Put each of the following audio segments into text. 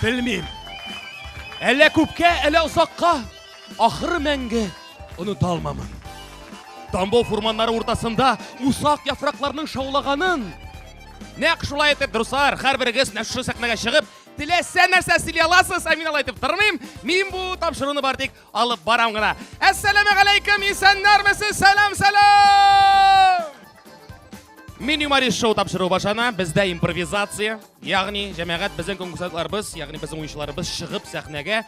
Білмейм. Әлі көпке, әлі ұзаққа, ақыры мәңгі ұныта алмамын. Тамбов ормандары ортасында ұсақ яфрақларының шаулағанын. Нәқ шулай етіп дұрысар, әрбірігіз нәші сәхнеге шығып, тілесе нәрсе сөйлей аласыз, әмин алайтып тұрмайым. Мен бұл тапшыруны бар тек алып барам ғана. Әссәләмәғалейкум, исәннәрмісіз, сәлам! Мен юморист шоу тапшыру башана, бізде импровизация, яғни жәмәғат біздің конкурсантларыбыз, яғни біздің ойыншыларыбыз шығып сәхнеге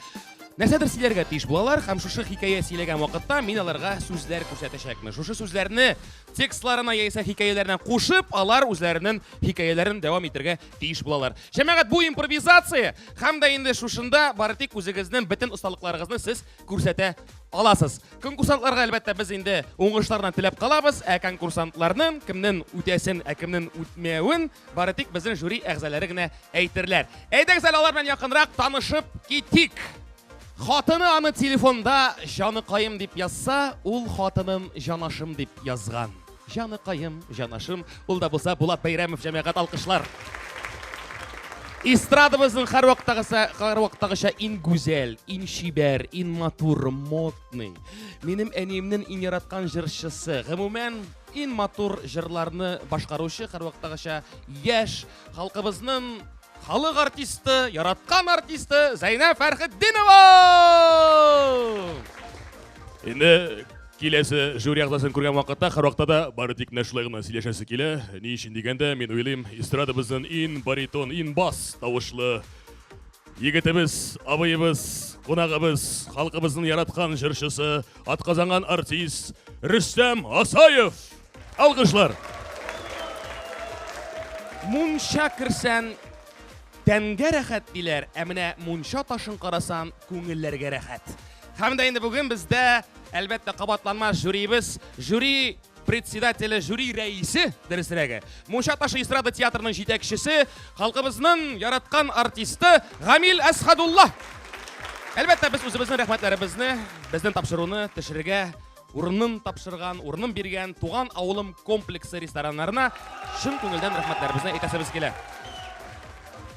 нәрседір сөйлерге тиіш болалар, һәм шушы хикая сөйлеген вакытта мин аларга сүзләр күрсәтәчәкмен. Шушы сүзләрне текстларына яисә хикаяләренә кушып, алар үзләренең хикаяләрен дәвам итәргә тиеш булалар. Җәмәгать, бу импровизация һәм дә инде шушында бары тик үзегезнең бөтен осталыкларыгызны сез күрсәтә аласыз. Конкурсантларга әлбәттә без инде уңышлардан теләп калабыз, ә конкурсантларның кемнең үтәсен, ә кемнең үтмәвен бары тик безнең жюри әгъзалары гына әйтерләр. Әйдәгез алар белән якынрак танышып китик. Хатыны аны телефонда «Жаныкаем» дип язса, ул хатынын «Жанашым» дип язган. Жаныкаем, жанашым, ул да булса Булат Бәйрәмов, җәмәгать, алкышлар. Эстрадабызның һәр вакыттагыча иң гүзәл, иң шибәр, иң матур, модный. Минем әниемнең иң яраткан җырчысы, гомумән иң матур җырларны башкаручы һәр вакыттагыча яшь халкыбызның халык артисты, яраткан артисты Зәйнәп Фәрхетдинова! Инде киләсе жюри әгъзасын күргән вакытта һәр вакытта бары тик шулай гына сөйләшәсе килә. Ни өчен дигәндә, мин уйлыйм, эстрадабызның иң баритон, иң бас тавышлы егетебез, абыебыз, кунагыбыз, халкыбызның яраткан җырчысы, атказанган артист Рөстәм Асаев. Алкышлар. Мунча кирсән тәнгә рәхәт диләр, ә менә мунча ташын карасан, күңелләргә рәхәт. Һәм дә инде бүген бездә әлбәттә кабатланмас жюрибез, жюри председателе, жюри рәисе дөресрәге. Мунча ташы эстрада театрының җитәкчесе, халкыбызның яраткан артисты Гамил Әсхадулла. Әлбәттә без үзебезнең рәхмәтләребезне, безнең тапшыруны төшерергә урынын тапшырган, урынын биргән Туган авылым комплексы рестораннарына чын күңелдән рәхмәтләребезне әйтәсебез килә.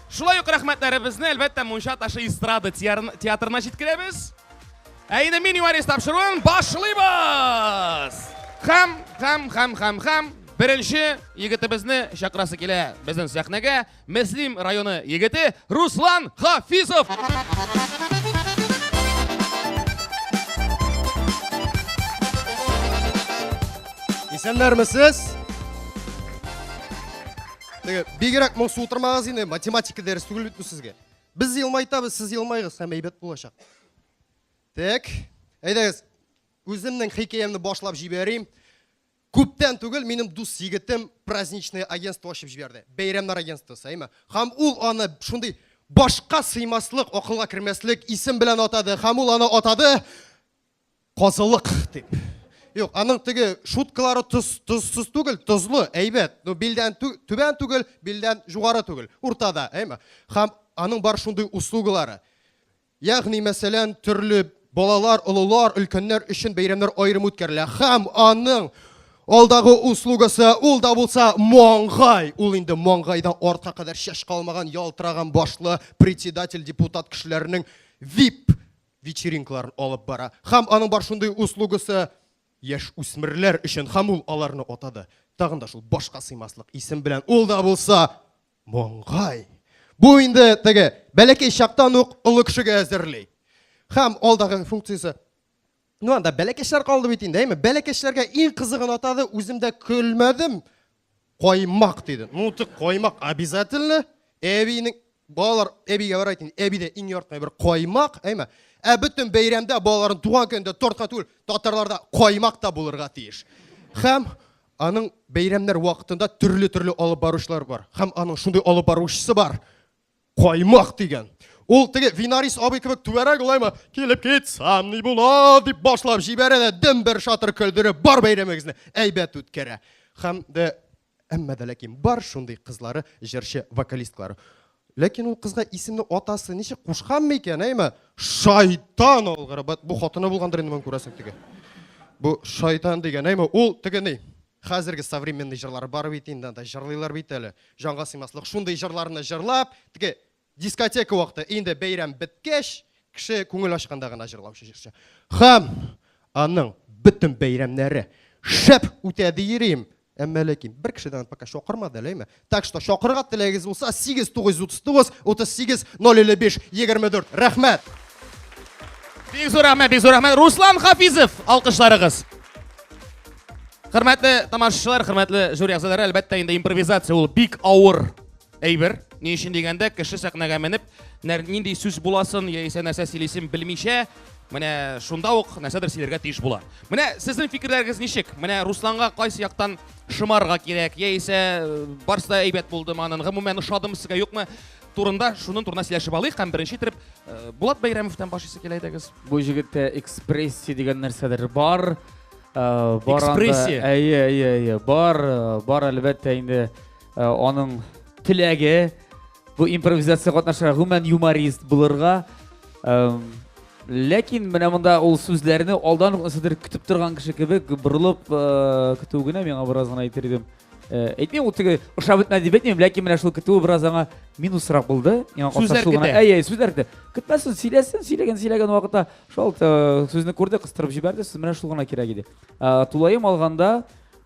Шулай ук рәхмәтләребезне әлбәттә Мунча ташы эстрада театрына җиткерәбез. Ә инде мин юморист тапшыруын башлыйбыз. Хәм беренче егетебезне чакырасы килә безнең сәхнәгә Мөслим районы егете Руслан Хафизов. Исәннәрмесез? Бигрәк моң сутырмагыз инде, математика дәрес түгел бит бу сезгә. Без елмайтабыз, сез елмайгыз, һәм әйбәт булачак. Так, әйдәгез, үземнең хикаямны башлап җибәрим. Күптән түгел минем дус егетем праздничное агентство ачып җибәрде. Бәйрәмнәр агентствосы, әйме. Һәм ул аны шундый башка сыймаслык, акылга кермәслек исем белән атады. Һәм ул аны атады Казылык дип. Юк, аның теге шуткалары тузсыз түгел, тузлы, әйбәт. Ну, билдән түбән түгел, билдән югары түгел. Уртада, әйме. Һәм аның бар шундый услугалары. Ягъни, мәсәлән, төрле балалар, улылар, өлкәннәр өчен бәйрәмнәр аерым үткәрелә. Һәм аның алдагы услугасы ул да булса маңгай. Ул инде маңгайдан артка кадәр чәч калмаган, ялтыраган башлы председатель депутат кешеләренең VIP вечеринкаларын алып бара. Һәм аның бар шундый услугасы яшь үсмерләр өчен, һәм ул аларны атады. Тагын да шул башка сыймаслык исем белән ул да булса маңгай. Бу инде теге бәләкәй чактан ук олы кешегә әзерләй. Һәм алдагы функциясе. Ну анда бәләкәчләр калды бит инде, әйме? Бәләкәчләргә иң кызыгын атады, үземдә көлмәдем. Каймак диде. Ну тик каймак обязательно. Әбинең балалар әбигә барайт инде. Әбидә иң яртмай бер каймак, әйме? Ә бөтен бәйрәмдә балаларын туган көндә тортка түгел, татарларда каймак та булырга тиеш. Һәм аның бәйрәмнәр вакытында төрле алып баручылар бар. Һәм аның шундый алып баручысы бар. Каймак дигән. Ул теге винарис абый кебек түбәрәк улаймы? Килеп китсәм ни була дип башлап җибәрә дә дөм бер шатыр көлдереп бар бәйрәмегезне әйбәт үткәрә. Һәм дә әмма дә ләкин бар шундый кызлары, җырчы, вокалистлары. Ләкин ул кызга исемне атасы ничек кушкан микән, әйме? Шайтан алгыры. Бу хатыны булгандыр инде мен күрәсең теге. Бу шайтан дигән, әйме? Ул теге ни? Хәзерге современный җырлар бар бит инде, анда җырлыйлар бит әле. Җанга сыймаслык шундый җырларны җырлап, теге дискотека уақыты енді бейрам біткеш, кіші көңіл ашқанда ғана жырлаушы жыршы. Хам, аның бүтін бейрамнары шәп өтеді ерейм. Әмәлеким, бір кішіден пока шоқырмады, әлейме? Так что шоқырға тілегіз болса, 8-939-38-055-24. Рахмет! Бек зор рахмет. Руслан Хафизов, алқышларығыз. Құрметлі тамашашылар, құрметлі жюри ағзалары, әлбәттә енді импровизация ол бик ауыр әйбер. Не үшін дегенде, кіші сахнаға меніп, нендей сөз боласын, яйса нәрсе сөйлесем білмейше, міне шунда ук нәрседір сөйлерге тиіш болар. Міне сіздің фикірлеріңіз нешік? Міне Русланға қайсы яқтан шымарға керек, яйса барса әйбет болды манын, ғымумен ұшадым сізге юқмы? Турында, шунын турына сөйлешіп алайық, һәм бірінші тіріп, Болат Байрамовтан башысы келейдіңіз. Бұл жігітте экспрессия деген нәрселер бар. Экспрессия? Бар әлбәттә инде оның тіләге. Бұл импровизация қатнашыға ғумен юморист бұлырға. Ләкин менә монда ул сүзләрне алдан үсідір күтіп тұрған кіші кебек бұрылып күтугіне мен біраз ғана айтыр едім. Әйтмейм, ол тігі ұшап өтмәді бетмейм, ләкин менә шул күтуі біраз ғана минусырақ болды. Сүзлер кіті? Сүзлер кіті. Күтмәсін, сөйлеген уақытта шол сөзіні көрді, қыстырып жіберді, сіз менә шул ғана керек еді. Тулайым алғанда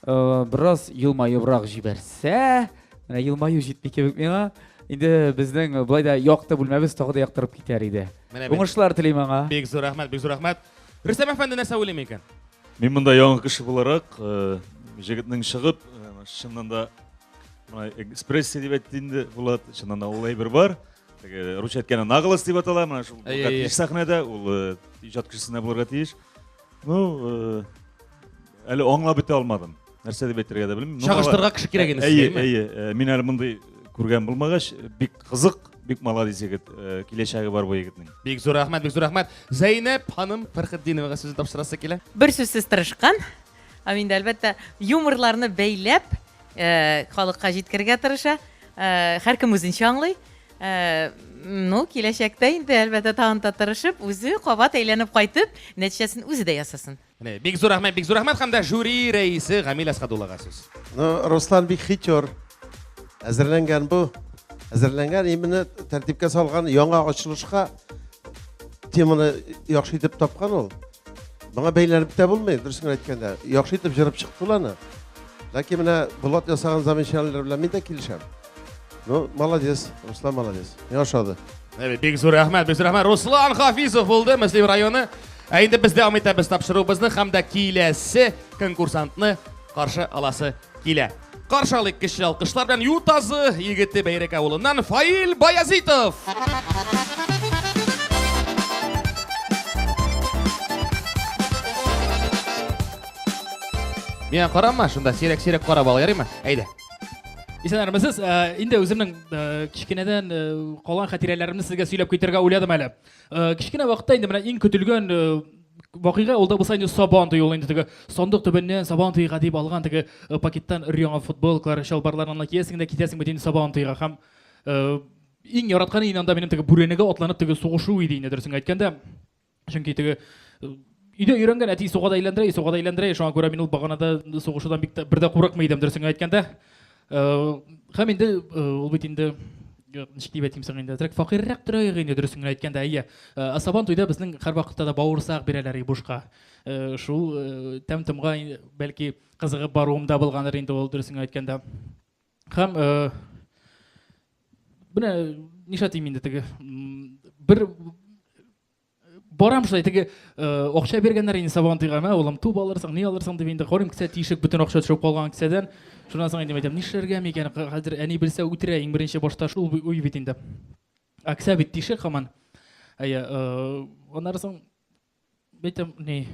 біраз елмайыбырақ жіберсе, елмайы жетмей кебек меңа. Енді біздің бұлайда яқты бүлмәбіз тағы да яқтырып кетер еді. Оңыршылар тілейм аңа. Бек зор рахмет. Рүстем әфәнді нәрсе ойлайм екен? Мен мұнда яңы кіші боларақ, жігітнің шығып, шыннан да экспрессия деп әттейінді болады, шыннан да олай бір бар. Ручаткені нағылыс деп атала, бұл сахнада, ол ижат кішісіне бұларға тиіш. Әлі оңла біте алмадым. Нәрсе деп әттерге де білмейм. Шағыштырға кіші керек енесі. Мен әлі мұндай көрген болмағаш, бик қызық, бик маладис егіт, келешегі бар бұл егітнің. Бек зор рахмет. Зайнеп ханым Фархетдиноваға сөзін тапсырасы келе? Бір сөзсіз тырышқан. Енді әлбәттә юморларны бәйләп, халыққа жеткерге тырыша. Һәркім өзінше аңлай. Келешекте енді әлбәттә тағында тырышып, өзі қабат әйленіп қайтып, нәтижесін өзі де ясасын. Бек зор рахмет, һәм да жюри рәйісі Ғамил Асқадуллаға сөз. Руслан бик хитер. Әзірленген бұл. Әзірленген емені тәртіпке салған яңа açılышқа теманы яқшы етіп тапқан ол. Баңа бәйләніп те болмай, дұрысын әйткәндә. Яқшы етіп жырып шықты оланы. Ләкин менә Болат ясаған заманчалар белән мин дә килешәм. Молодец, Руслан молодец. Яшады. Бек зор рахмет. Руслан Хафизов болды, Мөслим районы. Енді біз дәвам итәбез тапшыруыбызны һәм дә киләсе конкурсантны қаршы аласы килә. Қаршы алайық кіші алқышлар белән Ютазы егеті Бәйрәк ауылынан Фаил Баязитов. Мен қарама, шында сирек қарап ал, ярыйма? Әйді. Исәнәрмесіз, енді өзімнің кішкенеден қалған хатирелерімді сізге сөйлеп кетерге ойладым әлі. Кішкене вақытта енді ең күтілген вақиға олда болса енді сабан той ол енді тігі сондық түбінен сабан тойға дейіп алған тігі пакеттен үрияңа футболкалар, шалбарларынан киесің де кетесің бөтен сабан тойға. Хам ең яратқаны инанда менің тігі бүренеге отланып тігі соғышу едейіне дұрысың әйткенде. Чүнки тігі үйде үйренген әти соғада айландырай, шоңа көре мен ол бағанада соғышудан бірді қорықмайдым дұрысың әйткенде. Хам енді ол бет енді нешкей бәтейм саңында тірек фақиррақ тұрайық енді дұрысың әйткенде әйе. Асабан тойда біздің қар вақытта да бауырсақ берелері бұшқа. Шул тәм-тымға бәлкі қызығы баруымда болғаныр енді ол дұрысың әйткенде. Хам бұны нешатайым енді тігі бір барам шылай тігі оқша бергендер енді сабан тойға ма олам туп алырсың, не алырсың деп енді қорым кісе тишік бүтін оқша түшіп қалған кіседен шунан соң енді айтам, нешерге мекен қазір әне білсе өтірі ең бірінші башта шул ой бет енді. Акса бет тишік қаман. Онар соң бетім не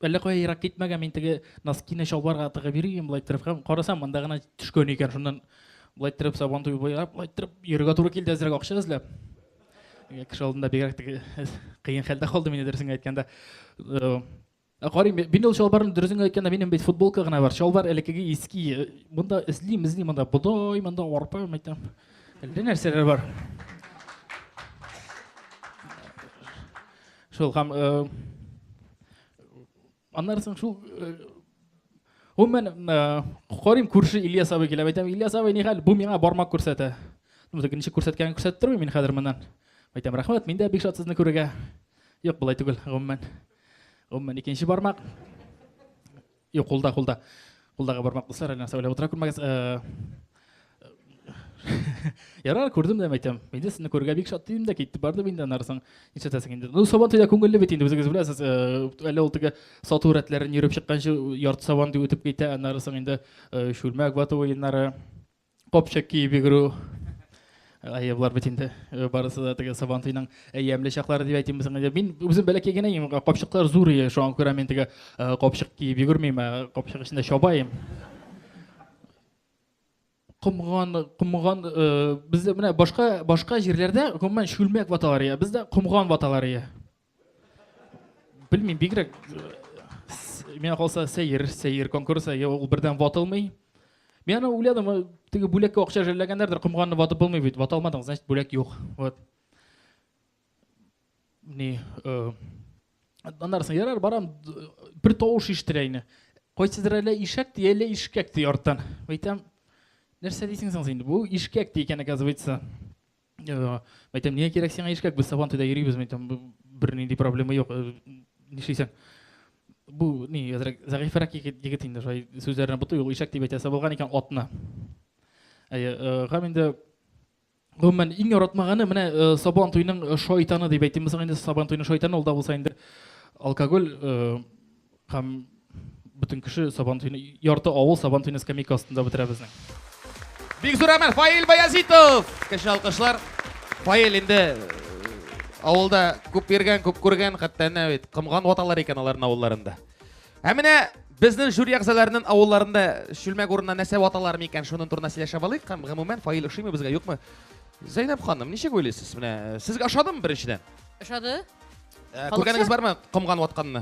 әлі қоя ирақ кетмәген мен тігі наскине шалбарға тігі берейін бұлай тұрып қарасам мандағына түшкен екен шунан бұлай тұрып сабан той бойап бұлай тұрып еріға тура келді әзірек ақша әзілеп. Кіші алдында бегірек қиын қалда қалды мені дұрысың әйткенде. Қарайым, мен ол шалбарын дұрысың әйткенде менің бет футболка ғана бар. Шалбар әлікеге ескі. Мұнда ізлейм, мұнда бұдай, мұнда орпайым әйтем. Әлі нәрселер бар. Шол қам... Анарсың шул... Ол мен қарайым көрші Ильяс абай келіп әйтем. Ильяс абай не қал, бұл меңа бармақ көрсеті. ничек күрсәткәнен күрсәтеп тормыйм мин хәзер моннан. Әйтәм, рәхмәт, мин дә бик шат сезне күрергә. Юк, болай түгел, гомумән. Гомумән икенче бармак. Юк, кулда. Кулдагы бармак дуслар, әллә нәрсә уйлап утыра күрмәгез. Ярар, күрдем дә әйтәм. Мин дә сезне күрергә бик шат идем дә, китеп бардым инде аннарсын. Нишләтәсең инде? Ну, сабан туйда күңелле бит инде, үзегез беләсез. Әле ул теге сату рәтләрен йөреп чыкканчы ярты сабан дип үтеп китә, аннарсын инде шүлмәк вату уеннары, копчык киеп йөгерү. Аябылар бит инде. Барысы да теге сабан туйның әйәмле чаклары дип әйтим безнең инде. Мин үзем бәләкәй генә идем, копчыклар зур иде. Шуңа күрә мин теге копчык киеп йөгермим, копчык эчендә чабайым. Кумган бездә менә башка җирләрдә гомумән шүлмәк ваталар я, бездә кумган ваталар я. Белмим, бигрәк миңа калса сәер конкурсы, ул бердән ватылмый. Мен аны уйладым, теге бүләккә акча жәлләгәннәрдер, кумганны ватып булмый бит, ваталмадың, значит бүләк юк. Вот. Ни, аннарсын ярар барам, бер тавыш ишетелә ине. Кайсыдыр әле ишәк ди, әле ишкәк ди арттан. Әйтәм, нәрсә дисең син инде? Бу ишкәк ди икән, оказывается. Әйтәм, нигә кирәк сиңа ишкәк? Без сабан туйда йөрибез, әйтәм, бер нинди проблема юк. Нишлисең? Бу ни, зәгыйфәрәк егет инде, шулай сүзләрне бутый, ул ишәк дип әйтәсе булган икән атны. Һәм инде гомумән иң яратмаганы менә сабан туйның шайтаны дип әйтим. Без инде сабан туйның шайтаны ул да булса инде алкоголь һәм бөтен кеше сабан туйны ярты авыл сабан туйны скамейка астында бетерә безнең. Бик зур рәхмәт, Фаил Баязитов. Кеше алкышлар. Фаил инде авылда күп йөргән, күп күргән, хәтта бит кымган ваталар икән аларның авылларында. Ә менә безнең жюри әгъзаларының авылларында шүлмәк урынына нәрсә ваталар микән, шуның турында сөйләшә алыйк. Һәм гомумән Фаил ошыймы безгә, юкмы? Зәйнәп ханым, ничек уйлыйсыз? Менә сезгә ошадымы беренчедән? Ошады? Күргәнегез бармы кымган ватканны?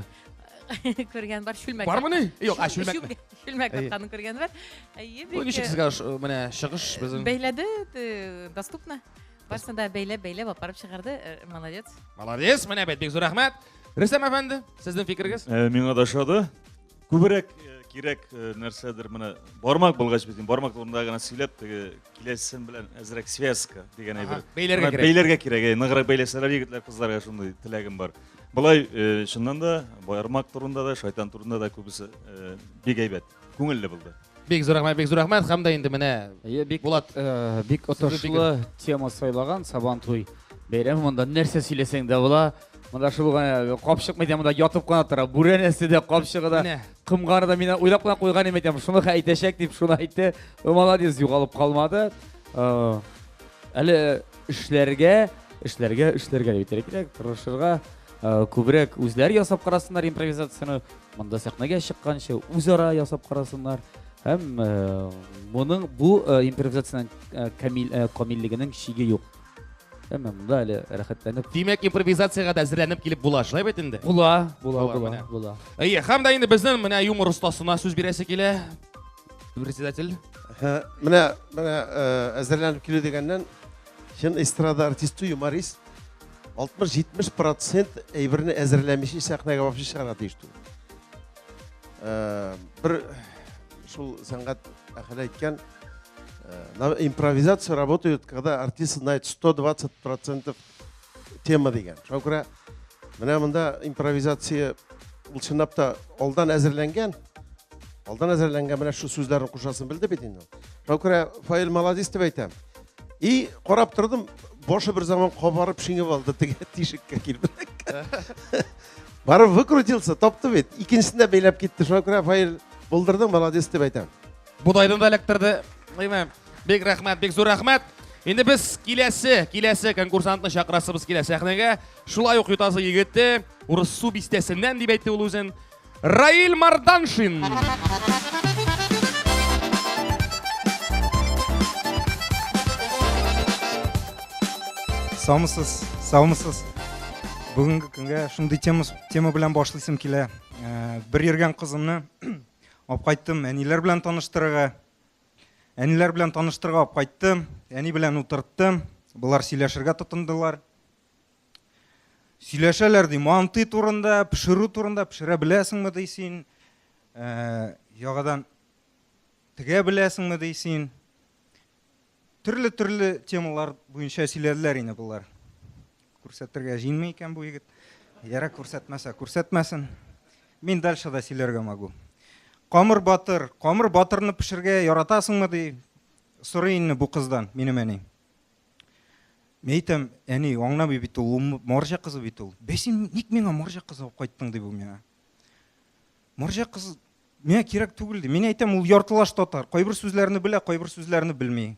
Күргән бар, шүлмәк. Бармы ни? Юк, шүлмәк. Шүлмәк ватканны күргән бар. Бу ничек сезгә менә чыгыш безнең? Бәйләде, доступно. Барсын да бәйләп апарып чыгарды. Молодец. Молодец, менә бит бик зур рәхмәт. Рөстәм әфәнде, сезнең фикергез? Миңа да ошады. Күбрәк кирәк нәрсәдер менә бармак булгач бит, бармак турында гына сөйләп, теге киләсен белән әзрәк связка дигән әйбер. Бәйләргә кирәк. Бәйләргә кирәк. Ныграк бәйләсәләр егетләр, кызларга шундый теләгем бар. Болай чыннан да бармак турында да, шайтан турында да күбесе бик әйбәт. Күңелле булды. Бик зур рәхмәт, һәм дә инде менә Булат бик отышлы тема сайлаган сабан туй. Бәйрәм монда нәрсә сөйләсәң дә була. Монда шул гына капчык мәйдан монда ятып кына тора. Бүрәнәсе дә капчыгы да кымганы да мине уйлап кына куйган идем, әйтәм, шуны әйтәчәк дип шуны әйтте. Молодец, югалып калмады. Әле эшләргә дип кирәк, тырышырга, күбрәк үзләр ясап карасыннар импровизацияны. Монда сәхнәгә чыкканчы үзара ясап карасыннар. Һәм моның бу импровизациянең камиллегенең чиге юк. Һәм монда әле рәхәтләнеп. Димәк, импровизациягә дә әзерләнеп килеп була, шулай бит инде. Була. Һәм дә инде безнең менә юмор остасына сүз бирәсе килә. Председатель. Менә әзерләнеп килү дигәннән, шин эстрада артисты, юморист 60-70% әйберне әзерләмичә сәхнәгә вообще чыгарга тиеш түгел. Бер шул сәнгать әхле әйткән, импровизация работает, когда артист знает 120% тема дигән. Шуңа күрә менә монда импровизация ул чынлап та алдан әзерләнгән менә шу сүзләрне кушасын белде бит инде. Шуңа күрә Фаил молодец дип әйтәм. И карап тордым, башы бер заман кабарып шиңеп алды теге тишеккә килеп. Барып выкрутился, тапты бит. Икенчесендә бәйләп китте. Шуңа күрә Фаил булдырдың, молодец дип әйтәм. Будайдан да эләктерде. Бик рәхмәт, бик зур рәхмәт. Инде без киләсе конкурсантны чакырасыбыз килә сәхнәгә. Шулай ук ютазы егете, урыс су бистәсеннән дип әйтте ул үзен. Раил Марданшин. Саумысыз. Бүгінгі күнгә шундый тема белән башлыйсым килә. Бер йөргән кызымны алып кайттым, әниләр белән таныштырырга. Әниләр белән таныштырырга алып кайттым, әни белән утырттым. Булар сөйләшергә тотындылар. Сөйләшәләр ди, манты турында, пешерү турында, пешерә беләсеңме дисен. Ягадан тегә беләсеңме дисен. түрлі темалар бойынша сөйледілер енді бұлар. Көрсеттерге жинмей екен бұл егіт. Яра көрсетмәсін. Мен дальше да сөйлерге могу. Қамыр батырны пішірге яратасың ма дей сұрайын бұл қыздан, менің әне. Мен айтам, әне, оңна бейбіт ол, моржа қызы бейт ол. Бәсен, нек меңа моржа қызы оп қайттың деп бұл меңа. Моржа қызы, меңа керек түгілді. Мен айтам, ол яртылаш татар. Қой бір сөзлеріні біле, қой бір сөзлеріні білмей.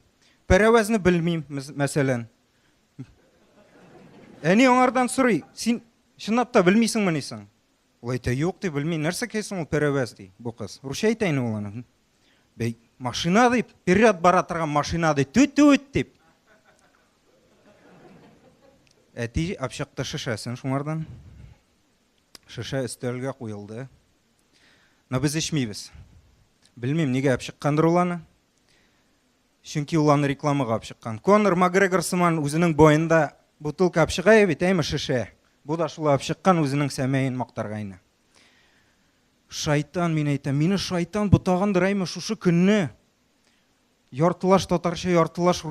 Пәрәуәзіні білмейм, мәселен. Әне, оңардан сұрай, сен шынапта білмейсің мінесің? Ол айта, yok деп білмей, нәрсе кейсің ол пәрәуәз дей, бұл қыз. Рұша айтайын оланы. Бәй, машина deyip, период баратырған машина deyip, төт деп. Әти апшақты шышасын шумардан. Шыша үстелге қойылды. Но біз ішмейбіз. Білмейм, неге апшыққандыр оланы. Шүнки оланы рекламаға апшыққан. Конор Макгрегор сыман өзінің бойында бутылка апшыға ебет, әймі шыша. Бұл да шулы апшыққан өзінің сәмейін мақтарғайны. Шайтан, мен айтам, мені шайтан бұтағандыр әймі шушы күнні. Яртылаш татарша, яртылаш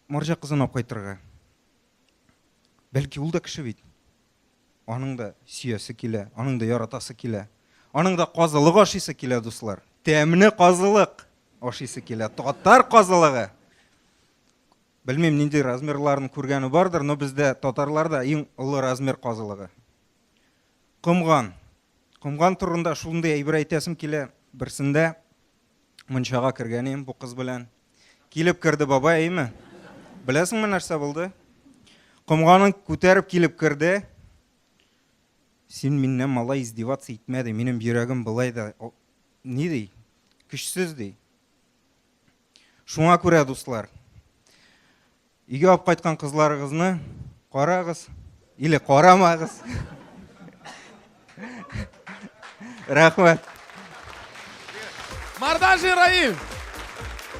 моржа қызын ап қайтырға. Бәлки ол да кіші бейді. Оның да сүйесі келе, оның да яратасы келе. Оның да қазылық ашысы келе, достар. Тәміні қазылық ашысы келе. Татар қазылығы. Білмем, нендей размерларын көргені бардыр, но бізде татарларда ең ұлы размер қазылығы. Құмған тұрында шулындай әйбір айтасым келе, бірсінде мұншаға кіргенем бұл қыз білән. Келіп кірді баба әймі. Білесің ме нәрсе болды? Құмғанын көтеріп келіп кірді. Сен менен мала издеваться етмеді, менің бүйрегім былай да. Не дей? Күшсіз дей. Шуңа көре, достар. Үйге алып қайтқан қызларыңызны қарағыз, или қарамағыз. Рахмет. Мардан Раим.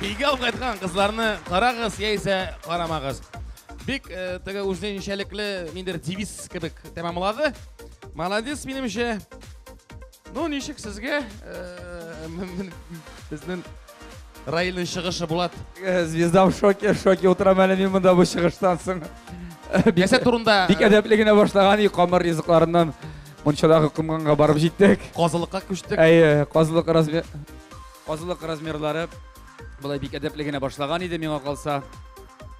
Үйге алып қайтқан қызларны қарағыз, яйсе қарамағыз. Бик тігі өзінен шәліклі мендер девиз кібік тәмамылады. Молодец, менімше. Ну, нешік сізге біздің Раилдің шығышы болады. Звезда в шоке отырам әлі мен мұнда бұл шығыштансың. Бәсет турында Бик әдәплігіне башлаған үй қамыр ризықларынан мұншадағы құмғанға барып жеттік. Қозылыққа күштік. Қазылық размерлары бұлай бик әдәплігіне башлаған еді меңа қалса.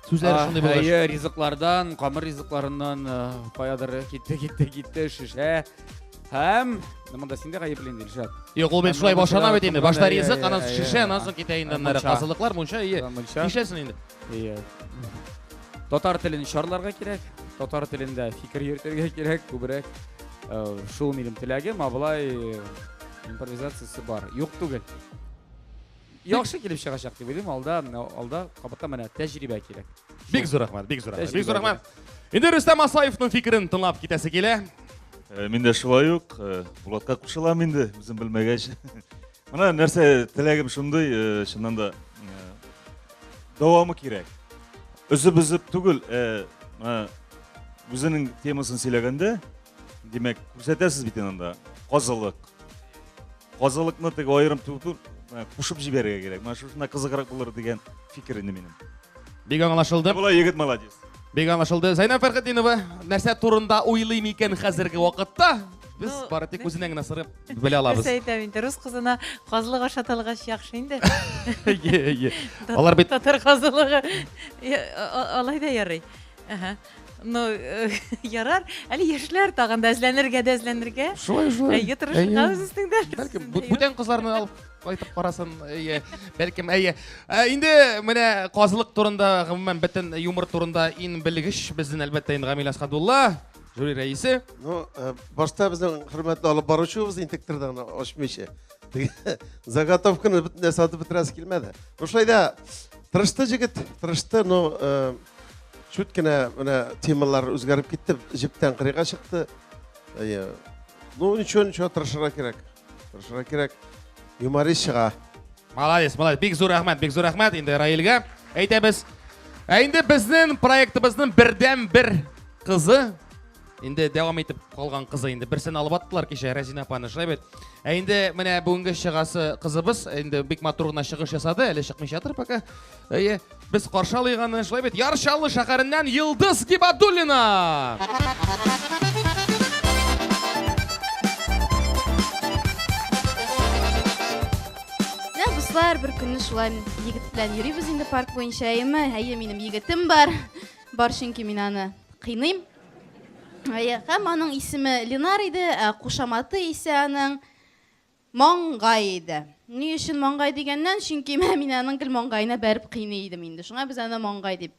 Сөздері шындай болар. Ризықлардан, қамыр ризықларынан баядыр кетті, шыша. Һәм, мұнда сенде қайып білейін дейді, Шат. Ол мен шулай башана бетейінді. Башта ризық, анан шыша, анан соң кетейінді қазылықлар, мұнша, нешесін енді. Татар тілін шарларға керек, татар тілінде фикір ертерге керек, көбірек. Шул менің тіләгім, абылай импровизациясы бар. Жоқ түгіл. Яқшы келіп шығашақ деп едім, алда қабатта мәне тәжірибе керек. Бик зор рахмат, бик зор рахмат. Енді Рүстем Асаевтың фикірін тыңлап кетесі келе. Менде шулай ук, Булатқа қушылам енді, өзім білмегеш. Мына нәрсе тілегім шындай, шыннан да давамы керек. Үзіп түгіл, өзінің темасын сөйлегенде, демек, көрсетесіз бітен анда, қазылық. Қазылықны тек айырым тұтып, қушып жіберге керек. Мына шушына қызығырақ болыр деген фикірінде менің. Бек аңлашылды. Бұлай егіт молодец. Бек аңлашылды. Зайнап Фәрхетдинова, нәрсе турында ойлайм екен қазіргі уақытта. Біз бары тек өзінің насырып біле алабыз. Біз айтам енді, рус қызына қазылыға шаталыға шияқшы енді. Олар бет... Татар қазылыға алай да ярай. Ну, ярар, әлі ешілер тағында әзленерге. Шулай. Әйе, тұрышыға өзістіңді. Бәлкім, бүтен қызларны алып айтып қарасын. Бәлкім, Енді міне қазылық турында, ғыммен бітін юмор турында ең білгіш біздің әлбәтті енді Ғамил Асқадулла, жюри рәйісі. Башта біздің құрметті алып барушуымыз интектордан ашмайшы. Заготовканы бүтін сатып бітірәсі келмеді. Ошайда тырышты жігіт, тырышты, шүткені темалар өзгеріп кетті, жіптен қырыға шықты. Ничего, тырышыра керек. Юморист шыға. Молодец. Бек зор рахмат енді Раилға. Әйтеміз, енді біздің проектіміздің бірден бір қызы, Инде дәвам итеп калган кызы инде берсен алып аттылар кеше Разина апаны шулай бит. Инде менә бүгенге чыгасы кызыбыз инде бик матур гына чыгыш ясады, әле чыкмыйча тор пока. Без каршы алыйк аны шулай бит. Ярчаллы шәһәреннән Йылдыз Гибадуллина. Буслар бер көнне шулай егет белән йөрибез инде парк буенча, әйе минем егетем бар. Бар чөнки мин аны кыйныйм. Һәм аның исеме Ленар иде, кушаматы исә аның Маңгай иде. Ни өчен Маңгай дигәннән, чөнки мин аның гел Маңгайына бәреп кыйный идем инде. Шуңа без аны Маңгай дип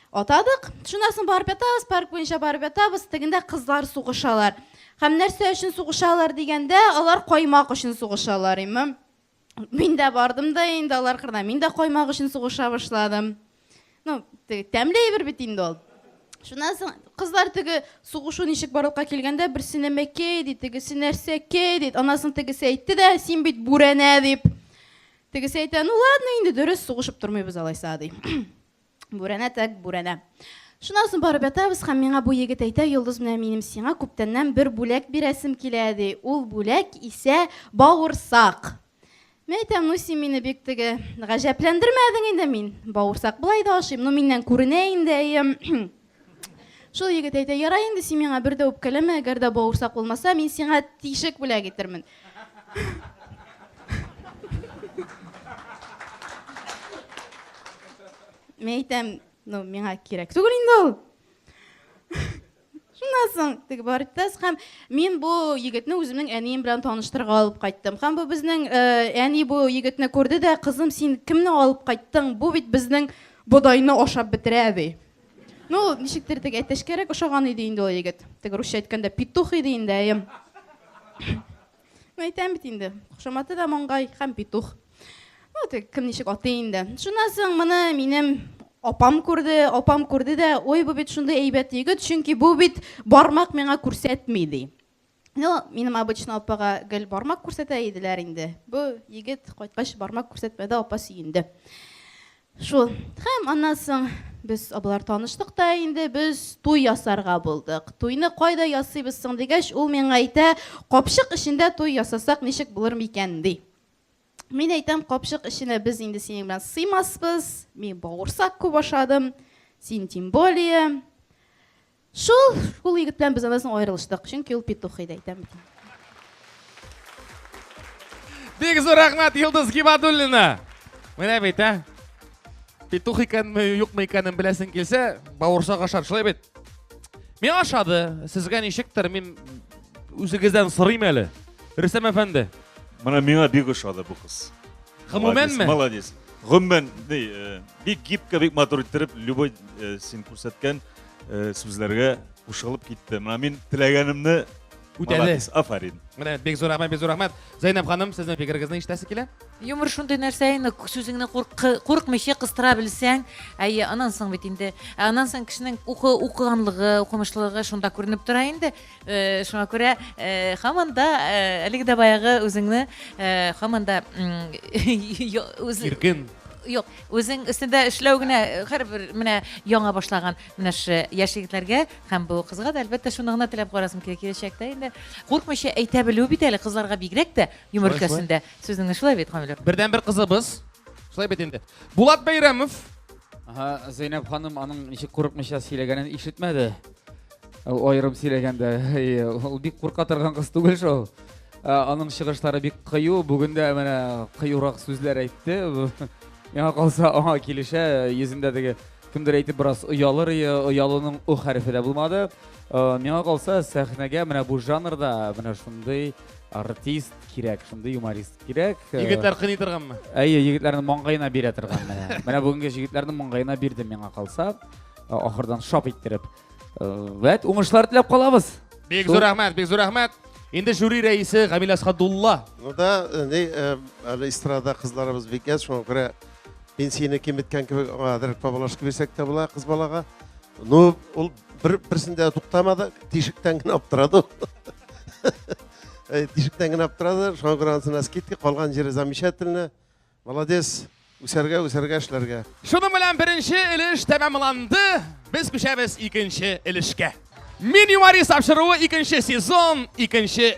атадык. Шуннан соң барып ятабыз, парк буенча барып ятабыз, тегендә кызлар сугышалар. Һәм нәрсә өчен сугышалар дигәндә, алар каймак өчен сугышалар име. Мин дә бардым да инде алар кырда, мин дә каймак өчен сугыша башладым. Ну, тәмле бер бит инде ул. Шуннан соң кызлар теге сугышу ничек барлыкка килгәндә берсенә мәкәй ди, тегесе нәрсә кәй ди. Анасын тегесе әйтте дә, син бит бүрәнә дип. Тегесе әйтә, ну ладно инде дөрес сугышып тормыйбыз алайса ди. Бүрәнә так бүрәнә. Шуннан соң барып ятабыз, һәм миңа бу егет әйтә, Йылдыз менә минем сиңа күптәннән бер бүләк бирәсем килә ди. Ул бүләк исә бавырсак. Мен әйтәм, ну син мине бик теге гаҗәпләндермәдең инде, мин бавырсак булай да ашыйм, ну миннән күренә инде. Шул егет әйтә, ярай инде син миңа бер дә үпкәләмә, әгәр дә бавырсак булмаса, мин сиңа тишек бүләк итермен. Мен әйтәм, ну миңа кирәк түгел инде ул. Шуннан соң теге барып тас, һәм мин бу егетне үземнең әнием белән таныштырга алып кайттым. Һәм бу безнең әни бу егетне күрде дә, кызым, син кемне алып кайттың? Бу бит безнең бодайны ашап бетерә ди. Ну, ничектер теге әтәшкәрәк ошаган иде инде ул егет. Теге русча әйткәндә петух иде инде. Мен әйтәм бит инде, кушаматы да Маңгай һәм петух. Ну, теге кем ничек атый инде. Шуннан соң моны минем Апам күрде дә, ой, бу бит шундый әйбәт егет, чөнки бу бит бармак миңа күрсәтми ди. Ну, минем обычно апага гел бармак күрсәтә иделәр инде. Бу егет кайткач бармак күрсәтмәде, апа сөенде. Шул. Һәм аннан соң без абылар таныштык та инде, без туй ясарга булдык. Туйны кайда ясыйбыз соң дигәч, ул миңа әйтә, капчык эчендә туй ясасак ничек булыр микән ди. Мин әйтәм, капчык эченә без инде синең белән сыймаспыз. Мин бавырсак күп ашадым. Син тем более. Шул егет белән без аннан соң аерылыштык. Чөнки ул петух иде, әйтәм бит. Бик зур рәхмәт, Йылдыз Гибадуллина. Менә бит, петух икәнме, юкмы икәнен беләсең килсә, бавырсак ашар, шулай бит. Мин ашады, сезгә ничектер, мин үзегездән сорыйм әле. Рөстәм әфәнде. Менә миңа бик ошады бу кыз. Гомумәнме? Молодец. Гомумән, бик гибкә, бик матур иттереп, любой син күрсәткән сүзләргә кушылып китте. Менә мин теләгәнемне үтәде. Афарин. Менә бик зур рәхмәт. Зәйнәп ханым, сезнең фикерегезне ишетәсе килә? Юмор шундый нәрсәне сүзеңне курыкмыйча кыстыра белсәң, аннан соң бит инде, аннан соң кешенең укыганлыгы, укымышлыгы шунда күренеп тора инде. Шуңа күрә һаманда әлеге дә баягы үзеңне һаманда Иркен. Юк, үзең өстендә эшләү генә һәрбер менә яңа башлаган менә шу яшь егетләргә һәм бу кызга да әлбәттә шуны гына теләп карасым киләчәктә инде. Куркмыйча әйтә белү бит әле кызларга бигрәк тә юмор өлкәсендә. Сүзеңне шулай бит, Камилер. Бердән бер кызыбыз. Шулай бит инде. Булат Бәйрәмов. Зәйнәп ханым аның ничек курыкмыйча сөйләгәнен ишетмәде. Аерым сөйләгәндә, ул бик курка торган кыз түгел шул. Аның чыгышлары бик кыю, бүген дә менә кыюрак сүзләр әйтте. Миңа калса, аңа килешә, йөзендә теге кемдер әйтеп бераз оялыр, оялының у хәрефе дә булмады. Миңа калса, сәхнәгә менә бу жанрда менә шундый артист кирәк, шундый юморист кирәк. Егетләр кыйный торганмы? Әйе, егетләрнең маңгайына бирә торган менә. Менә бүгенге егетләрнең маңгайына бирде миңа калса, ахырдан шап иттереп. Вәт, уңышлар теләп калабыз. Бик зур рәхмәт. Инде жюри рәисе Гамил Асхадулла. Ну да, әле эстрада кызларыбыз бик аз, шуңа күрә мин сине кем иткән кебек адыр пабалашка бирсәк тә була кыз балага. Ну, ул берсендә туктамады, тишектән генә аптырады. Тишектән генә аптырады, шуңа күрә аны скидка калган җире замечательно. Молодец. Үсәргә эшләргә. Шуның белән беренче өлеш тәмамланды. Без күчәбез икенче өлешкә. Мен юморист тапшыруы 2 сезон, 2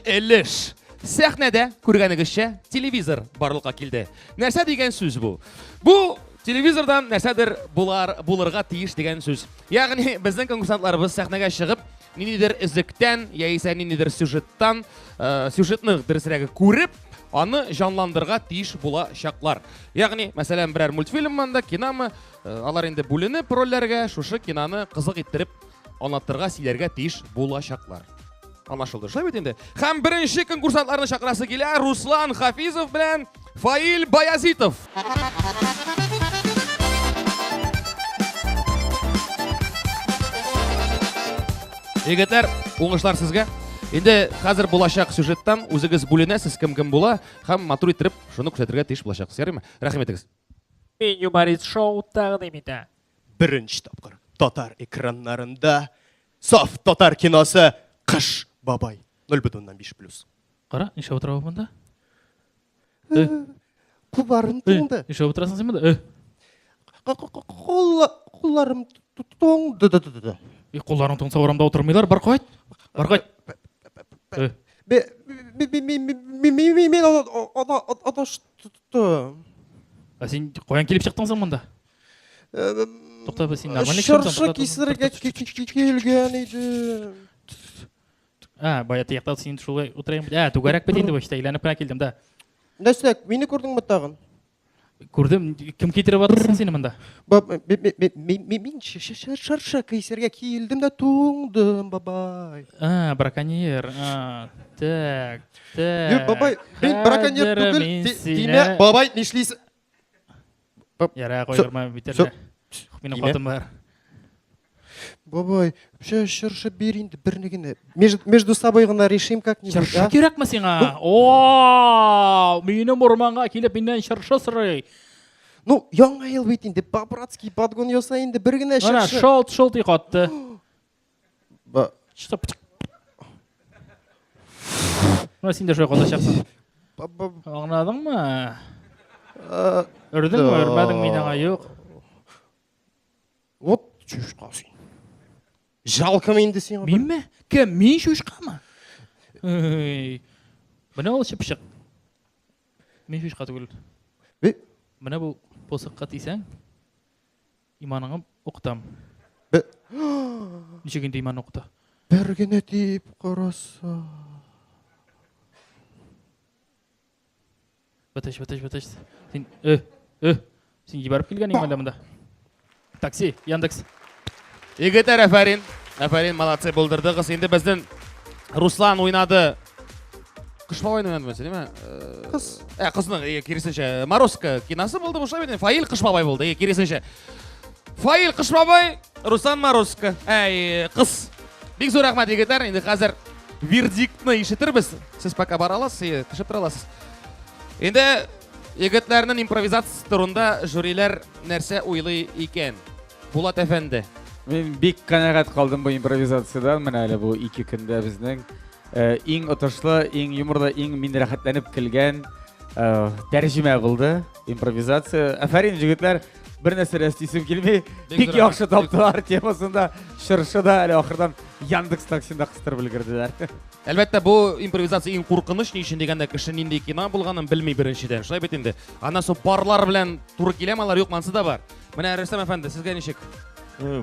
өлеш. Сәхнәдә күргәнегезчә телевизор барлыкка килде. Нәрсә дигән сүз бу? Бу телевизордан нәрсәдер булырга тиеш дигән сүз. Ягъни безнең конкурсантларыбыз сәхнәгә чыгып, ниндидер эзлектән яисә ниндидер сюжеттан, сюжетны дөресрәге күреп, аны жанландырырга тиеш булачаклар. Ягъни, мәсәлән, берәр мультфильмманда, киномы, алар инде бүленеп рольләргә, шушы киноны кызык иттереп аңлатырга, сөйләргә тиеш булачаклар. Анашылды, шулай бит инде. Һәм беренче конкурсантларны чакырасы килә Руслан Хафизов белән Фаил Баязитов. Егетләр, уңышлар сезгә. Инде хәзер булачак сюжеттан үзегез бүленәсез, кем була, һәм матур иттереп шуны күрсәтергә тиеш булачаксыз, ярыймы? Рәхмәт итегез. Мен юморист шоу тәкъдим итә. Беренче тапкыр татар экраннарында саф татар киносы Кыш бабай 0.5+. Кара, нишләп утыра монда? Кулларым туңды. Нишләп утырасың син монда? Кулларым туңды. Кулларың туңса урамда утырмыйлар, бар кайт. Бар кайт. Мен адашты. Син каян килеп чыктың монда? Тукта, син нормальный Шаршы кисергә килгән иде. Бая тияктан син шулай утырайым. Түгәрәк бит инде башта, әйләнеп кенә килдем дә. Нәрсә, мине күрдеңме тагын? Күрдем, кем китереп атырсың син монда? Мин шаршы кисергә килдем дә туңдым, бабай. Браконьер. Так. Юк, бабай, мин браконьер түгел. Димәк, бабай, нишлисең? Яра, койдырма битәргә. Минем хатым бар. Бабай, шаршы бер инде берне генә. Между собой гына решим как-нибудь. Шаршы кирәкме сиңа? Минем урманга килеп миннән шаршы сорый. Ну, яңа ел бит инде, по-братски подгон яса инде бер генә Ана, шаршы. шолт икатты. Син дә шулай каташаксың. Аңладыңмы? Өрдеңме, өрмәдең минеңа юк. Вот чушка син. Жалкымы инде сиңа. Минме? Кем? Мин шушкамы? Менә ул чыпчык. Мин шушка түгел. Менә бу посыкка тисәң, иманыңны укытам. Ничек инде иман укыта? Бер генә дип караса. Баташ. Син, син ебарып килгән иман монда. Такси, Яндекс. Егетләр, әфәрин, молодцы булдырдыгыз. Инде безнең Руслан уйнады. Кыш бабай уйнады, димме? Кыз. Кызның, киресенчә, Морозко киносы булды бу шабыйны. Фаил Кыш бабай булды, киресенчә. Фаил Кыш бабай, Руслан Морозко. Кыз. Бик зур рәхмәт, егетләр. Инде хәзер вердиктны ишетербез. Сез пока бара аласыз, кышып тора аласыз. Инде егетләрнең импровизация турында жюрилар нәрсә уйлый икән? Булат әфәнде. Мен бик канәгать калдым бу импровизациядан. Менә әле бу 2 көндә безнең иң отышлы, иң юморлы, иң мин рәхәтләнеп килгән тәрҗемә булды. Импровизация. Афарин җегетләр, бер нәрсә рәстисем килми. Бик яхшы таптылар темасында. Шыршы да әле ахырдан Яндекс таксинда кыстырып өлгерделәр. Әлбәттә, бу импровизация иң куркыныч, ни өчен дигәндә, кеше нинди кино булганын белми беренчедән. Шулай бит инде. Ана су парлар белән туры киләме, алар юкмансы да бар. Менә Рөстәм әфәнде, сезгә ничек?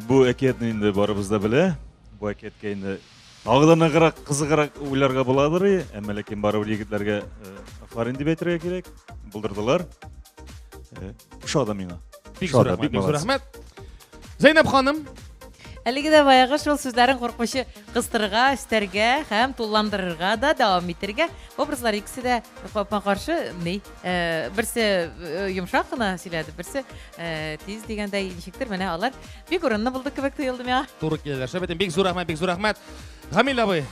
Бу әкиятны инде барыбыз да белә. Бу әкиятка инде агыданыграк, кызыграк уйларга буладыр, әмма ләкин барыбыр егетләргә афарин дип әйтергә кирәк. Булдырдылар. Ошады миңа. Бик зур рәхмәт. Зәйнәп ханым. Әлеге дә баягы шул сүзләрен куркмыйча кыстырырга, өстәргә һәм тулландырырга да дәвам итәргә. Образлар икесе дә капма каршы, берсе йомшак кына сөйләде, берсе тиз дигәндәй ничектер, менә алар бик урынлы булды кебек тоелды миңа. Туры киләләр. Шәбәтем, бик зур рәхмәт. Гамил абый.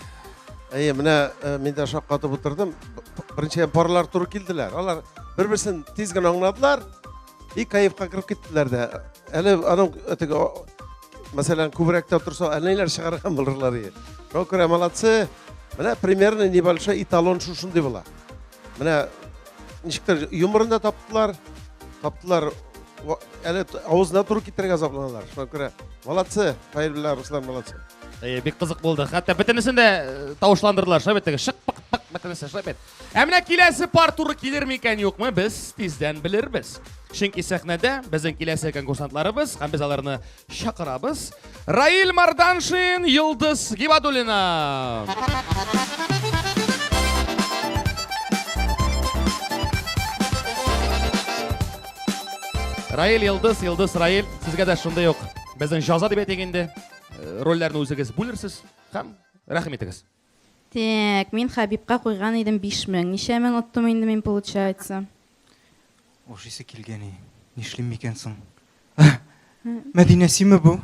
Менә мин дә шаккатып утырдым. Беренче парлар туры килделәр. Алар бер-берсен тиз генә аңладылар. И кайфка кирип киттеләр дә. Әле аның Мәсәлән, күбрәктә торса, әлләйләр чыгарган булырлар иде. Шуңа күрә молодцы. Менә примерно небольшой эталон шушындый була. Менә ничектер юморын да таптылар. Әле авызына туры китергә запланалар. Шуңа күрә молодцы. Фаил белән Руслан молодцы. Бик қызық болды. Хәтта бітінісін де тауышландырдылар. Шай беттегі шық пық пық бітінісі шай бет. Әміне келесі пар туры келер мекен yok mu? Біз тезден білірбіз. Чөнки сәхнәдә безнең киләсе конкурсантларыбыз һәм без аларны чакырабыз. Раил Марданшин, Йылдыз Гибадуллина. Раил, Йылдыз, Раил, сезгә дә шундай юк. Безнең жаза дип әйтгәндә рольләрне үзегез бүлерсез һәм рәхим итегез. Так, мен Хабибка қойған едім 5000. Неше мен оттым енді мен получается. Ошысы келгені, нешлем мекенсің? Мәдина симе бұл?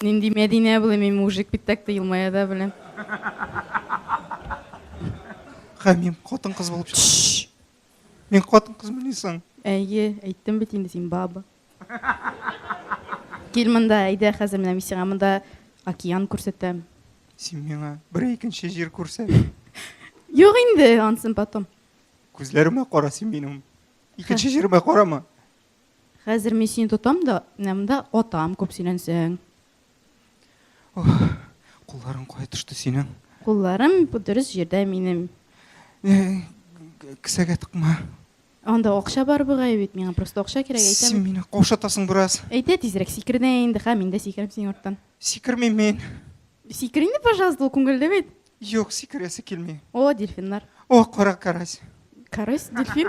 Нинди Мәдинә бұл, мен мужик биттәкті елмая да білем. Мен қатын қыз болып шық. Мен қатын қыз білесің. Әйе, айттым бит инде син баба. Кел мында, әйдә хәзер менә мин сиңа мында океан күрсәтәм. Сен миңа бір екінші жер көрсәт. Юк инде, ансын потом. Күзләріме қара сен менің. Екінші жеріме қарама. Хәзер мен сине тотам да, менә монда атам күп сөйләнсәң. Қолларың қай тұшты сенің? Кулларым бу дөрес җирдә минем. Кісәгә тықма. Анда акча бар бугай бит, миңа просто акча кирәк, Сен әйтәм. мені қаушатасың біраз. Әйтә тизрәк сикер дә инде, һәм мин дә сикерәм синең арттан. Сикірме мен. Сикер инде, пожалуйста, ул күңелдә бит. Жоқ, сикіресі келме. О, дельфиннар. О, қара карась. Карась, дельфин.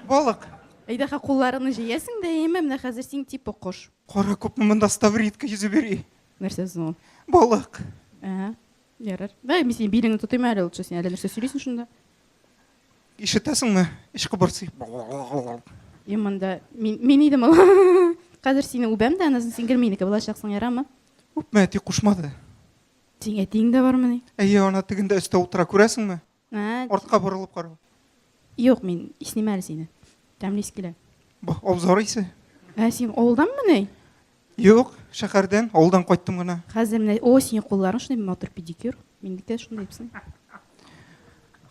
Балық. Әйдә ха кулларыңны җыясың да, әйме, менә хәзер син типа кош. Қара көп мында ставритка жүзі бері. Нәрсә соң? Балық. Ярар. Дай мин синең билеңне тотыйм әле, лучше син әле нәрсә сөйлисең шунда. Ишетәсеңме? Ишқы барсы. Монда мин идем ул. Хәзер сине үбәм дә, анасын син герминеке булачаксың, ярамы? Үпмә, ти кушмады. Син әтиң дә бармы ни? Әйе, ана тегендә өстә утыра күрәсеңме? Артка борылып кара. Юк, мин исним әле сине. Тәмлис килә. Абзар исе. Син авылданмы ни? Юк, шәһәрдән, авылдан кайттым гына. Хәзер менә синең кулларың шундый матур педикюр. Миндә шундый ипсен.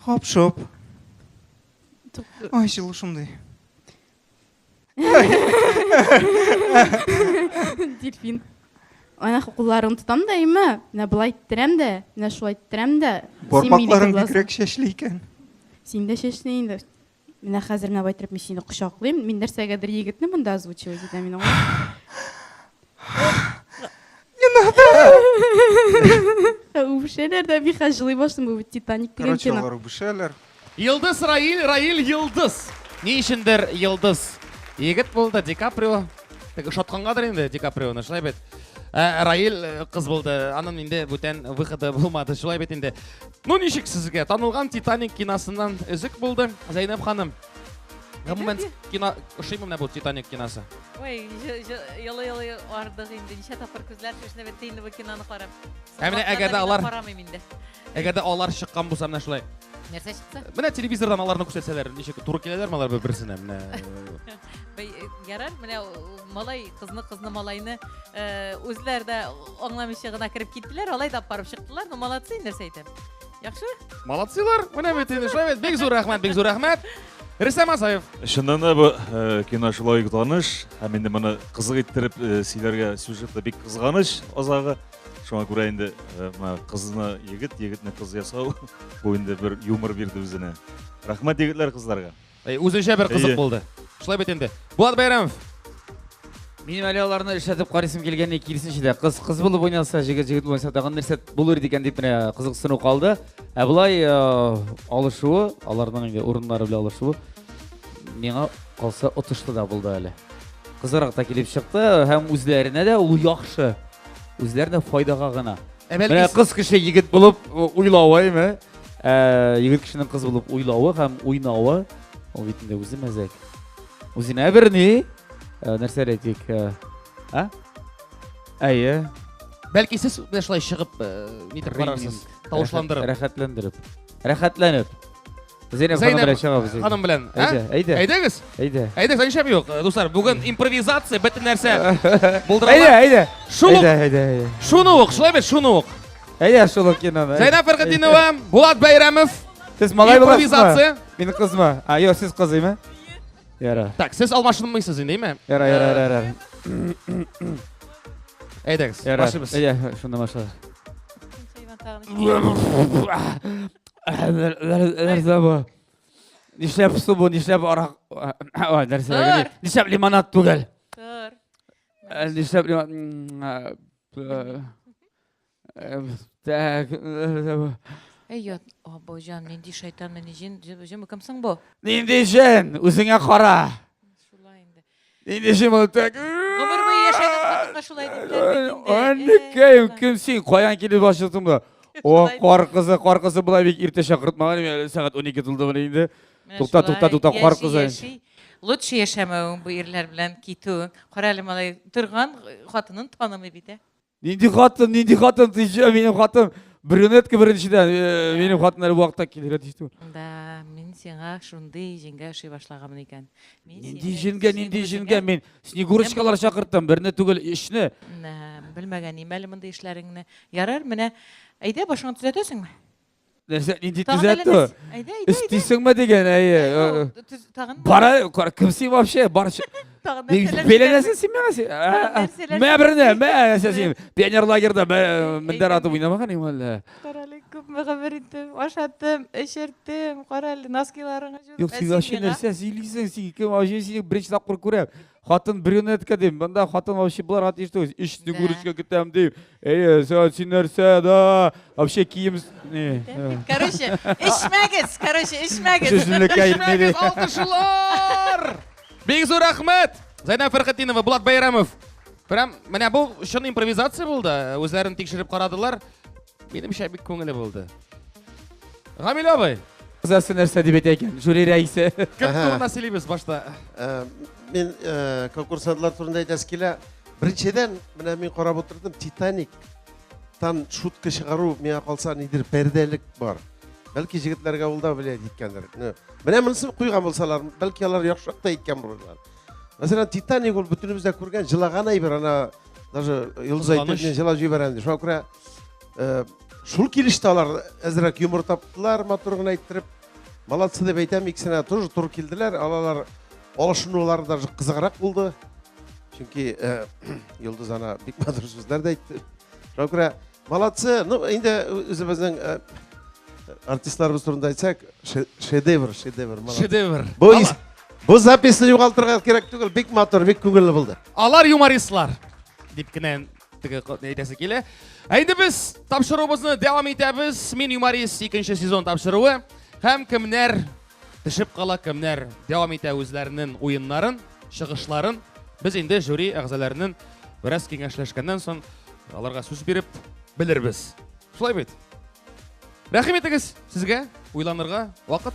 Хоп-шоп. Ай, җылы шундый. Дельфин. Ана кулларын тотам да, әйме? Менә булай иттерәм дә, менә шулай иттерәм дә. Бармакларың бигрәк шәшле икән. Син дә шәшле инде. Менә хәзер менә байтырып мин сине кочаклыйм. Мин нәрсәгәдер егетне монда озвучивать итәм мин аңа. Үбешәләр дә бик хәҗлый башлый бу Титаник дигән кино. Короче, үбешәләр. Йылдыз Раил, Йылдыз. Ни өчендер Йылдыз? Егет булды, Ди Каприо. Теге шаткангадыр инде Ди Каприоны, шулай бит. Раил кыз булды. Аның инде бүтән выходы булмады, шулай бит инде. Ну ничек сезгә? Танылган Титаник киносыннан өзек булды. Зәйнәп ханым. Гомумән кино ошыймы менә бу Титаник киносы? Ой, ялы ардык инде. Ничә тапкыр күзләр шешне бетте инде бу киноны карап. Менә әгәр дә алар карамыйм инде. Әгәр дә алар чыккан булса менә шулай. Нәрсә чыкса? Менә телевизордан аларны күрсәтсәләр, ничек туры киләләрме алар бер-берсенә? Менә Ярар, менә малай кызны малайны үзләр дә аңламыйча гына кирип киттеләр, алай да барып чыктылар. Ну молодцы, нәрсә әйтәм. Яхшы? Молодцылар. Менә бит инде шулай бит. Бик зур рәхмәт. Рөстәм Асаев. Шуннан да бу кино шулай таныш, һәм инде моны кызык иттереп сөйләргә сюжетта бик кызганыч азагы. Шуңа күрә инде кызны егетне кыз ясау бу инде бер юмор бирде үзенә. Рәхмәт егетләр кызларга. Үзенчә бер кызык булды. Шулай бит инде. Булат Байрамов. Минем әле аларны эшләтеп карыйсым килгәнне киресенчә дә кыз булып уйналса, җегет булмаса тагын нәрсә булыр дигән дип менә кызыксыну калды. Булай алышуы, аларның инде урыннары белән алышуы миңа калса отышлы да булды әле. Кызарак та килеп чыкты һәм үзләренә дә ул яхшы. Үзләренә файдага гына. Менә кыз кеше егет булып уйлавы, егет кешенең кыз булып уйлавы һәм уйнавы, ул бит инде үзе мәзәк. Үзенә берни нәрсә әйтик, әйе. Бәлки сез шулай чыгып нитер карарсыз, тавышландырып. Рәхәтләнеп. Зәйнәп ханым белән чыгабыз. Ханым белән. Әйдәгез. Әйдәгез, ничәм юк, дуслар. Бүген импровизация, бөтен нәрсә булдыралар. Әйдә. Шуны ук, шулай бит, шуны ук. Әйдә, шулай киноны. Зәйнәп Фәргатдинова, Булат Байрамов. Сез малай буласызмы? Импровизация. Мине кызмы? Юк, сез кызыймы? Яра. Так, сез алмашынмыйсыз инде, әйме? Яра. Әйдәгез, Ярар. башыбыз. Шунда башлар. Нишләп су бу, нишләп арак... Нәрсәләр? Нишләп лимонад түгел? Тор. Нишләп лимонад... Так... Ey abojam, nindi шайтан, нинди кымсың бу? Нинди җен, үзеңә кара. Шулай инде. Нинди җен ул так... Гомер буе яшәгән хатынга шулай дип Анныкай, кем син? Каян килеп башлыйсың бу? О, кар кызы була бик иртә чакыртмаган, сәгать 12 тулды менә инде. Тукта, кар кызы. Лучше яшәмәүең бу ирләр белән китүең. Кара әле малай торган хатынын танымый бит. Нинди хатын, тиҗә, минем хатын. Брюнетка беренчедән, минем хатыннар бу вакытта килер дишту. Да, мин сиңа шундый җиңгә эши башлаганмын икән. Нинди җиңгә, мин снегурочкалар чакырттым, берне түгел, өчне. Белмәгән имәле мондай эшләреңне. Ярар, менә әйдә башыңны төзәтәсеңме? Нәрсә, нинди төзәтте? Әйдә. Истисеңме дигән, әйе. Тагын Бара, кем син вообще? Барчы. Беләнәсең син миңа? Мә берне, син пионер лагерьда мендәр атып уйнамаган инде әллә. Карале күпме гомер иттем, ашаттым, эшерттем, карале носкиларыңа җүреп. Юк, син вообще нәрсә сөйлисең, син кем вообще син беренче тапкыр күрәм. Хатын брюнетка дим, монда хатын вообще булар атышту, ишне гурочка китәм дим. Син нәрсә да, вообще кием не. Короче, эшмәгез. Жүзлеккә ирмәде. Алкышлар! Бик зур рәхмәт! Зайнап Фәрхетдинова, Булат Байрамов. Прям, менә бу шуны импровизация булды. Үзләрен тикшереп карадылар. Минемчә бик күңелле булды. Гамил абый, Кызасы нәрсә дип әйтә икән? Жюри рәисе. кем турында сөйлибез башта? Мен конкурсантлар турында әйтәсе килә. Беренчедән, менә мин карап утырдым, Титаниктан шутка чыгару миңа калса нидер пәрдәлек бар. Бәлки җегетләргә ул да белә диткәндер. Менә монысын куйган булсалар, бәлки алар яхшыракта әйткән булырлар. Мәсәлән, Титаник ул бөтенебез дә күргән, җылаган әйбер, ана даже Йолдыз әйтеп җылап җибәргән. Шуңа күрә шул килеште алар әзрәк юмор таптылар, матур гына әйттереп. Молодцы дип әйтәм, икесенә тоже туры килделәр. Алалар алышынулары даже кызыграк булды. Чөнки Йолдыз ана бик матур сүзләр дә әйтте. Шуңа күрә молодцы. Ну, инде үзебезнең артистларыбыз турында әйтсәк, шедевр. Шедевр. Бу записьне югалтырга кирәк түгел, бик матур, бик күңелле булды. Алар юмористлар. Дип кенә әйтәсе килә. Инде без тапшыруыбызны дәвам итәбез. Мин юморист 2нче сезон тапшыруы. Һәм кемнәр төшеп кала, кемнәр дәвам итә үзләренең уеннарын, чыгышларын. Без инде жюри әгъзаларының бераз киңәшләшкәннән соң аларга сүз биреп белербез. Шулай бит. Рәхим итегез сезгә, уйланырга вакыт.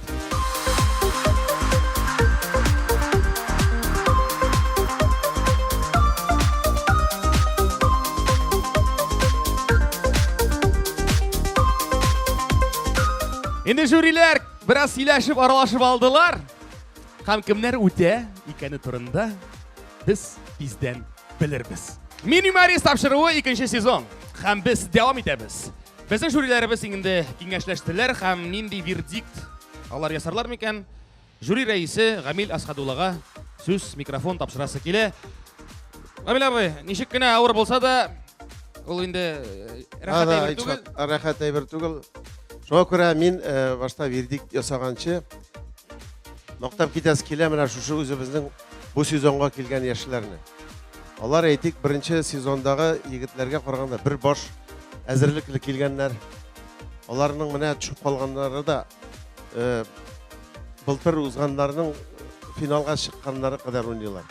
Инде жюриләр бераз сөйләшеп, аралашып алдылар. Һәм кемнәр үтә икәне турында без тиздән белербез. Мин юморист тапшыруы 2нче сезон. Һәм без дәвам итәбез. Безнең жюриләребез инде киңәшләштеләр һәм нинди вердикт алар ясарлар микән? Жюри рәисе Гамил Асхадуллага сүз, микрофон тапшырасы килә. Гамил абый, ничек кенә авыр булса да, ул инде рәхәт әйбер түгел. Шуңа күрә мин башта вердикт ясаганчы мактап китәсе килә менә шушы үзебезнең бу сезонга килгән яшьләрне. Алар әйтик, беренче сезондагы егетләргә караганда бер баш әзерлекле килгәннәр. Аларның менә төшеп калганнары да былтыр узганнарның финалга чыкканнары кадәр уйныйлар.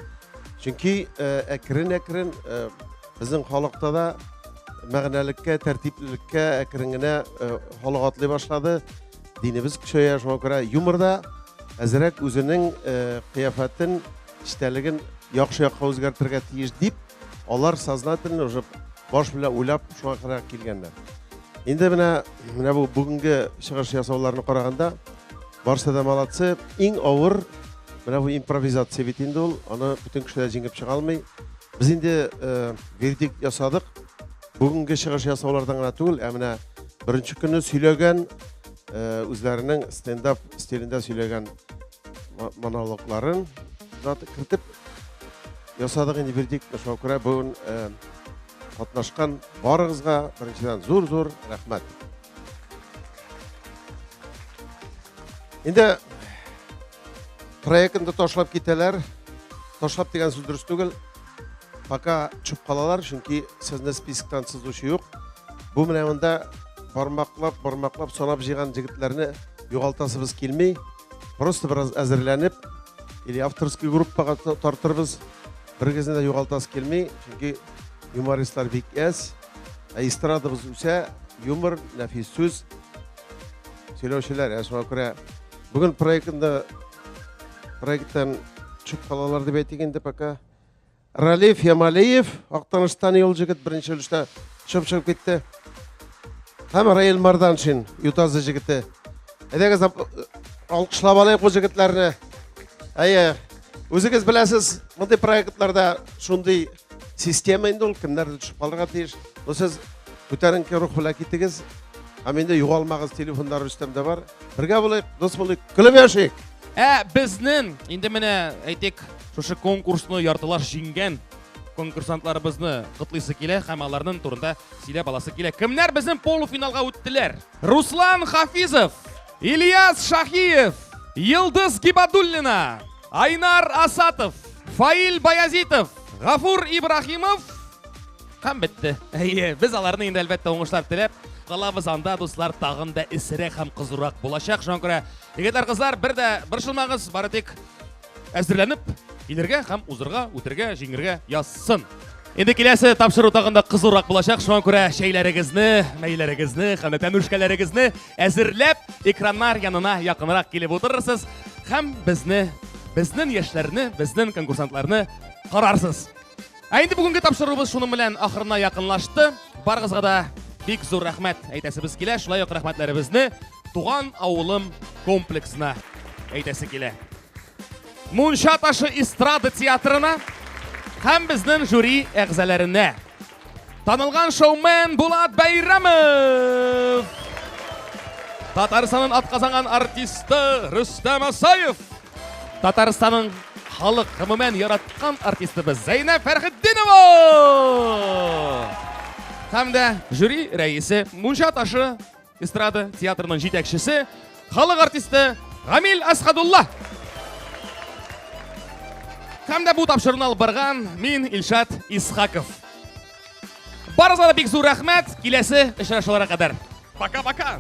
Чөнки әкрен безнең халыкта да мәгънәлеккә, тәртиплелеккә әкрен генә халык атлый башлады. Динебез көчәя, шуңа күрә юморда әзрәк үзенең кыяфәтен, эчтәлеген яхшы якка үзгәртергә тиеш дип, алар сознательно уже баш белән уйлап шуңа күрә килгәннәр. Инде менә бу бүгенге чыгыш ясауларны караганда, барысы да молодцы. Иң авыр менә бу импровизация бит инде ул, аны бүтән кешеләр җиңеп чыга алмый. Без инде вердикт ясадык. Бүгенге чыгыш ясаулардан гына түгел, менә беренче көнне сөйләгән үзләренең стендап стилендә сөйләгән монологларын кертеп ясадык инде вердикт. Шуңа күрә бүген катнашкан барыгызга беренчедән зур рәхмәт. Инде проектны ташлап китәләр. Ташлап дигән сүз дөрес түгел. Пока чүп калалар, чөнки сезне списоктан сызучы юк. Бу менә монда бармаклап санап җыйган җегетләрне югалтасыбыз килми. Просто бераз әзерләнеп, или авторский группага тартырбыз. Бергезне дә югалтасы килми, чөнки юмористлар бик әз. Эстрадабыз үсә, юмор, нәфис сүз. Сөйләүчеләр, шуңа күрә бүген проекттан чүп калалар дип әйтик инде пока. Ралиф Ямалиев, Актаныштан ел җегет беренче өлештә чыгып китте. Һәм Раил Марданшин, Ютазы җегете. Әйдәгез алкышлап алайык бу җегетләрне. Үзегез беләсез, мондый проектларда шундый система инде ул, кемнәрдер төшеп калырга тиеш. Сез күтәренке рух белән китегез. Һәм инде югалмагыз, телефоннар Рөстәмдә бар. Бергә булыйк, дус булыйк, көлеп яшик. Безнең инде менә әйтик, шушы конкурсны яртылаш җиңгән конкурсантларыбызны котлыйсы килә һәм аларның турында сөйләп аласы килә. Кемнәр безнең полуфиналга үттеләр? Руслан Хафизов, Ильяс Шахиев, Йылдыз Гибадуллина, Айнар Асатов, Фаил Баязитов, Гафур Ибрахимов һәм бетте. Без аларны инде әлбәттә уңышлар теләп калабыз анда, дуслар, тагын да исерәк һәм кызурак булачак. Шуңа күрә егетләр, кызлар, бер дә борчылмагыз, бары тик әзерләнеп килергә һәм узырга, үтергә, җиңергә язсын. Инде киләсе тапшыру тагын да кызурак булачак. Шуңа күрә шәйләрегезне, мәйләрегезне һәм тәнүшкәләрегезне әзерләп экраннар янына якынрак килеп утырырсыз һәм безнең яшьләрне, безнең конкурсантларны карарсыз. Инде бүгенге тапшыруыбыз шуның белән ахырына якынлашты. Барыгызга да бик зур рәхмәт әйтәсебез килә. Шулай ук рәхмәтләребезне Туган авылым комплексына әйтәсе килә. Мунча ташы эстрада театрына һәм безнең жюри әгъзаларына. Танылган шоумен Булат Бәйрәмов, Татарстанның атказанган артисты Рөстәм Асаев, Татарстанның халык гомумән яраткан артистыбыз Зәйнәп Фәрхетдинова һәм дә жюри рәисе, Мунча ташы эстрада театрының җитәкчесе, халык артисты Гамил Асхадулла. Һәм дә бу тапшыруны алып барган мин Илшат Исхаков. Барыгызга да бик зур рәхмәт. Киләсе очрашуларга кадәр. Пока-пока.